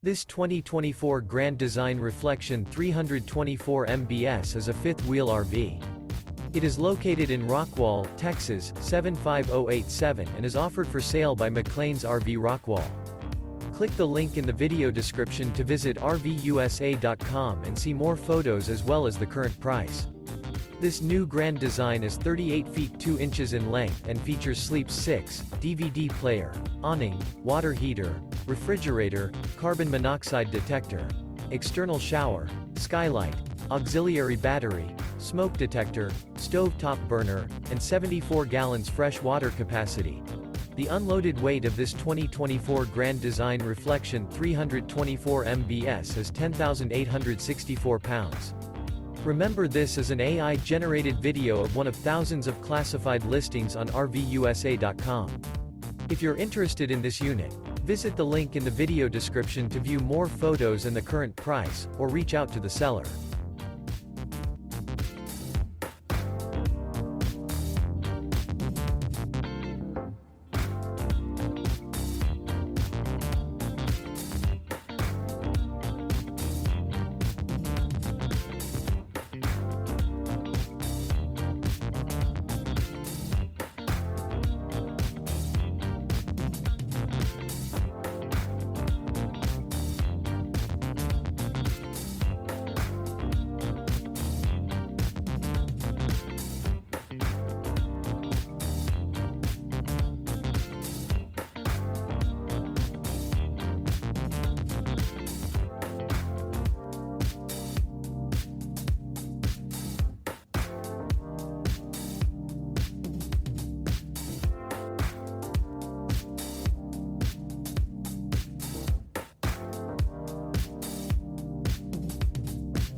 This 2024 Grand Design Reflection 324 MBS is a fifth-wheel RV. It is located in Rockwall, Texas, 75087 and is offered for sale by McClain's RV Rockwall. Click the link in the video description to visit RVUSA.com and see more photos as well as the current price. This new Grand Design is 38 feet 2 inches in length and features Sleep 6, DVD player, awning, water heater, refrigerator, carbon monoxide detector, external shower, skylight, auxiliary battery, smoke detector, stove-top burner, and 74 gallons fresh water capacity. The unloaded weight of this 2024 Grand Design Reflection 324 MBS is 10,864 pounds. Remember, this is an AI-generated video of one of thousands of classified listings on RVUSA.com. If you're interested in this unit, visit the link in the video description to view more photos and the current price, or reach out to the seller.